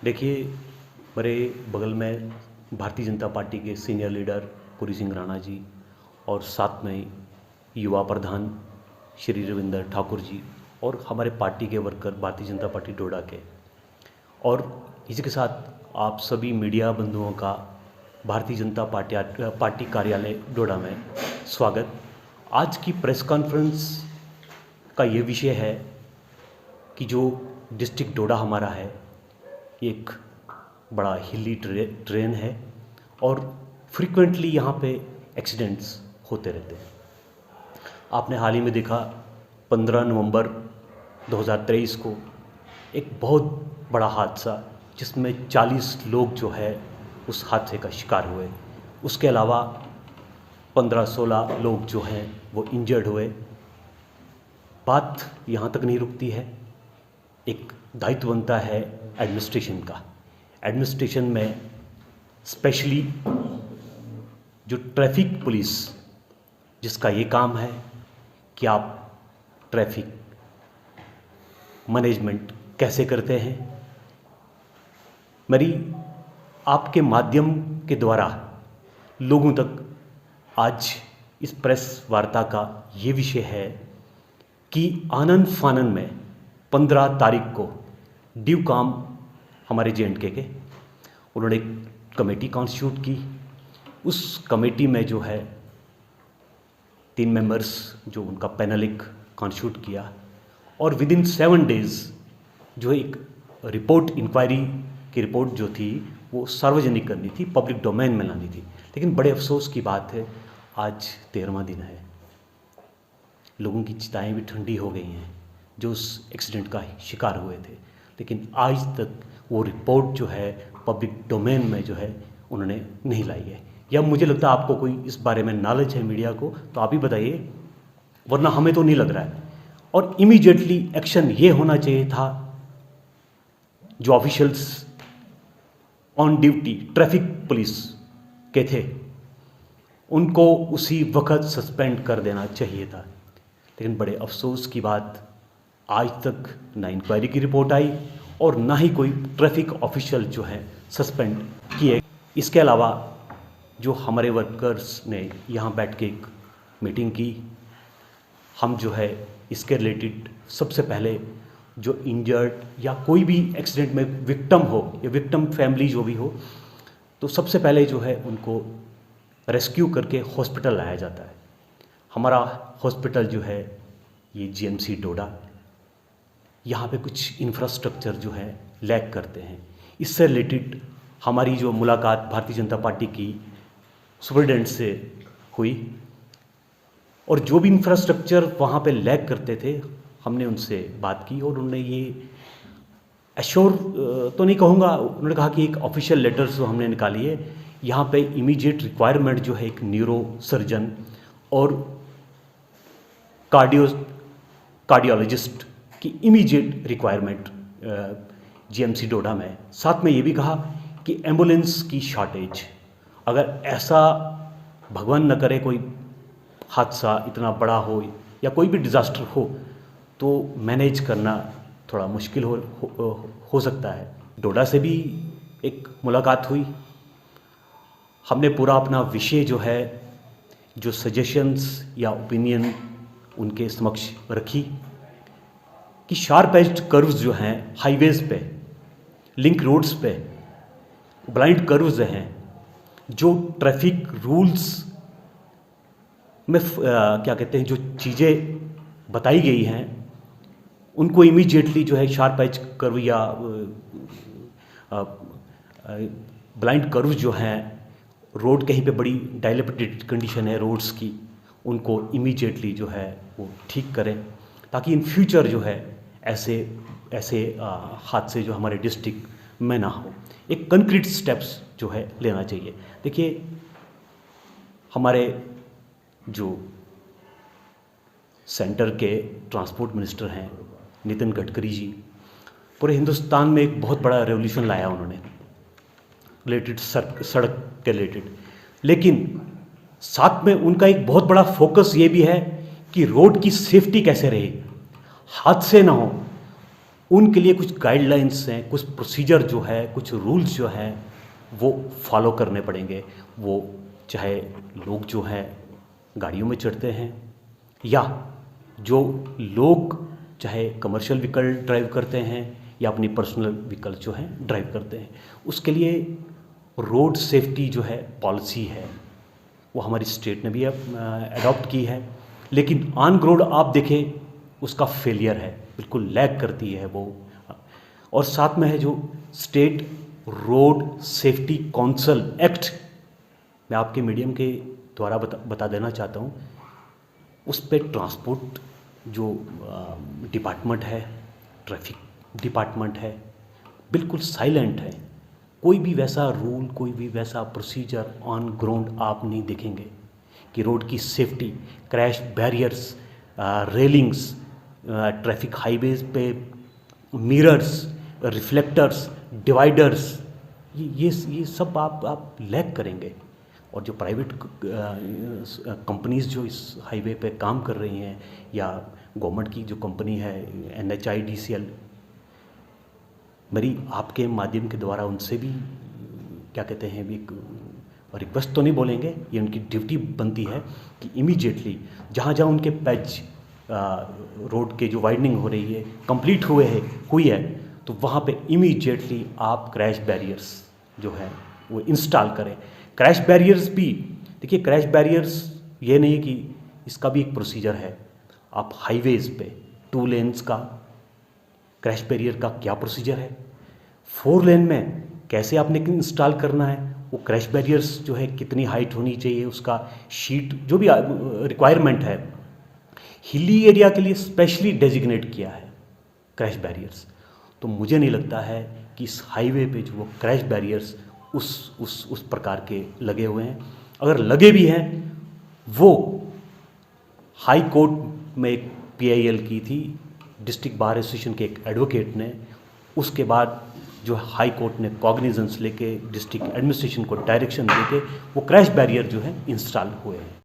देखिए, मेरे बगल में भारतीय जनता पार्टी के सीनियर लीडर पुरी सिंह राणा जी और साथ में युवा प्रधान श्री रविंद्र ठाकुर जी और हमारे पार्टी के वर्कर भारतीय जनता पार्टी डोडा के, और इसी के साथ आप सभी मीडिया बंधुओं का भारतीय जनता पार्टी कार्यालय डोडा में स्वागत। आज की प्रेस कॉन्फ्रेंस का ये विषय है कि जो डिस्ट्रिक्ट डोडा हमारा है, एक बड़ा हिली ट्रेन है और फ्रीक्वेंटली यहाँ पे एक्सीडेंट्स होते रहते हैं। आपने हाल ही में देखा 15 नवंबर 2023 को एक बहुत बड़ा हादसा जिसमें 40 लोग जो है उस हादसे का शिकार हुए। उसके अलावा 15-16 लोग जो हैं वो इंजर्ड हुए। बात यहाँ तक नहीं रुकती है, एक दायित्व बनता है एडमिनिस्ट्रेशन का। एडमिनिस्ट्रेशन में स्पेशली जो ट्रैफिक पुलिस, जिसका ये काम है कि आप ट्रैफिक मैनेजमेंट कैसे करते हैं। मेरी आपके माध्यम के द्वारा लोगों तक आज इस प्रेस वार्ता का ये विषय है कि आनन फानन में 15 तारीख को ड्यू काम हमारे J&K के उन्होंने एक कमेटी कॉन्स्टिट्यूट की। उस कमेटी में जो है 3 मेंबर्स जो उनका पैनल एक कॉन्स्टिट्यूट किया और विदिन 7 डेज़ जो एक रिपोर्ट, इंक्वायरी की रिपोर्ट जो थी वो सार्वजनिक करनी थी, पब्लिक डोमेन में लानी थी। लेकिन बड़े अफसोस की बात है, आज 13वां दिन है, लोगों की चिताएं भी ठंडी हो गई हैं जो उस एक्सीडेंट का शिकार हुए थे, लेकिन आज तक वो रिपोर्ट जो है पब्लिक डोमेन में जो है उन्होंने नहीं लाई है। या मुझे लगता है आपको कोई इस बारे में नॉलेज है मीडिया को, तो आप ही बताइए, वरना हमें तो नहीं लग रहा है। और इमीडिएटली एक्शन ये होना चाहिए था, जो officials on duty traffic police के थे उनको उसी वक्त सस्पेंड कर देना चाहिए था। लेकिन बड़े अफसोस की बात, आज तक ना इंक्वायरी की रिपोर्ट आई और ना ही कोई ट्रैफिक ऑफिशियल जो है सस्पेंड किए। इसके अलावा जो हमारे वर्कर्स ने यहाँ बैठ के एक मीटिंग की, हम जो है इसके रिलेटेड सबसे पहले जो इंजर्ड या कोई भी एक्सीडेंट में विक्टिम हो या विक्टिम फैमिली जो भी हो, तो सबसे पहले जो है उनको रेस्क्यू करके हॉस्पिटल लाया जाता है। हमारा हॉस्पिटल जो है ये GMC डोडा, यहाँ पे कुछ इंफ्रास्ट्रक्चर जो है लैक करते हैं। इससे रिलेटेड हमारी जो मुलाकात भारतीय जनता पार्टी की सुपरिटेंडेंट से हुई और जो भी इंफ्रास्ट्रक्चर वहाँ पे लैक करते थे हमने उनसे बात की और उन्होंने ये एश्योर तो नहीं कहूँगा, उन्होंने कहा कि एक ऑफिशियल लेटर जो हमने निकाली है, यहाँ पे इमीडिएट रिक्वायरमेंट जो है एक न्यूरो सर्जन और कार्डियोलॉजिस्ट की इमीडिएट रिक्वायरमेंट GMC डोडा में। साथ में ये भी कहा कि एम्बुलेंस की शॉर्टेज, अगर ऐसा भगवान न करे कोई हादसा इतना बड़ा हो या कोई भी डिज़ास्टर हो तो मैनेज करना थोड़ा मुश्किल हो सकता है। डोडा से भी एक मुलाकात हुई, हमने पूरा अपना विषय जो है, जो सजेशंस या ओपिनियन उनके समक्ष रखी कि शार्प एज्ड कर्व्स जो हैं हाईवेज़ पे, लिंक रोड्स पे, ब्लाइंड कर्व्स हैं, जो ट्रैफिक रूल्स में क्या कहते हैं, जो चीज़ें बताई गई हैं उनको इमीडिएटली जो है शार्प एज कर्व या ब्लाइंड कर्व्स जो हैं, रोड कहीं पे बड़ी डायलेपिटेड कंडीशन है रोड्स की, उनको इमीडिएटली जो है वो ठीक करें ताकि इन फ्यूचर जो है ऐसे हादसे जो हमारे डिस्ट्रिक्ट में ना हो। एक कंक्रीट स्टेप्स जो है लेना चाहिए। देखिए, हमारे जो सेंटर के ट्रांसपोर्ट मिनिस्टर हैं नितिन गडकरी जी, पूरे हिंदुस्तान में एक बहुत बड़ा रेवोल्यूशन लाया उन्होंने रिलेटेड सड़क के रिलेटेड, लेकिन साथ में उनका एक बहुत बड़ा फोकस ये भी है कि रोड की सेफ्टी कैसे रहे, हादसे ना हो। उनके लिए कुछ गाइडलाइंस हैं, कुछ प्रोसीजर जो है, कुछ रूल्स जो हैं वो फॉलो करने पड़ेंगे। वो चाहे लोग जो हैं गाड़ियों में चढ़ते हैं या जो लोग चाहे कमर्शियल व्हीकल ड्राइव करते हैं या अपनी पर्सनल व्हीकल जो है ड्राइव करते हैं, उसके लिए रोड सेफ्टी जो है पॉलिसी है वो हमारी स्टेट ने भी अडॉप्ट की है। लेकिन ऑन ग्राउंड आप देखें उसका फेलियर है, बिल्कुल लैग करती है वो। और साथ में है जो state road safety council act, मैं आपके मीडियम के द्वारा बता देना चाहता हूँ, उस पर ट्रांसपोर्ट जो डिपार्टमेंट है, ट्रैफिक डिपार्टमेंट है, बिल्कुल साइलेंट है। कोई भी वैसा रूल, कोई भी वैसा प्रोसीजर ऑन ग्राउंड आप नहीं देखेंगे कि रोड की safety, crash barriers, railings, traffic highways पे मिरर्स, रिफ्लेक्टर्स, डिवाइडर्स, ये सब आप लैग करेंगे। और जो प्राइवेट कंपनीज जो इस हाईवे पे काम कर रही हैं या गवर्नमेंट की जो कंपनी है NHIDCL, मेरी आपके माध्यम के द्वारा उनसे भी क्या कहते हैं, भी एक रिक्वेस्ट तो नहीं बोलेंगे, ये उनकी ड्यूटी बनती है कि इमीडिएटली जहाँ जहाँ उनके पैच रोड के जो वाइडनिंग हो रही है कंप्लीट हुई है तो वहाँ पे इमीडिएटली आप क्रैश बैरियर्स जो है वो इंस्टॉल करें। क्रैश बैरियर्स भी देखिए, क्रैश बैरियर्स ये नहीं कि इसका भी एक प्रोसीजर है। आप हाईवेज़ पे 2 लेन्स का क्रैश बैरियर का क्या प्रोसीजर है, 4 लेन में कैसे आपने इंस्टॉल करना है, वो क्रैश बैरियर्स जो है कितनी हाइट होनी चाहिए, उसका शीट जो भी रिक्वायरमेंट है, हिली एरिया के लिए स्पेशली डेजिग्नेट किया है क्रैश बैरियर्स। तो मुझे नहीं लगता है कि इस हाईवे पे जो वो क्रैश बैरियर्स उस प्रकार के लगे हुए हैं। अगर लगे भी हैं, वो हाई कोर्ट में एक PIL की थी, डिस्ट्रिक्ट बार एसोसिएशन के एक एडवोकेट ने, उसके बाद जो हाई कोर्ट ने कॉग्निजेंस लेके डिस्ट्रिक्ट एडमिनिस्ट्रेशन को डायरेक्शन देके वो क्रैश बैरियर जो है इंस्टॉल हुए हैं।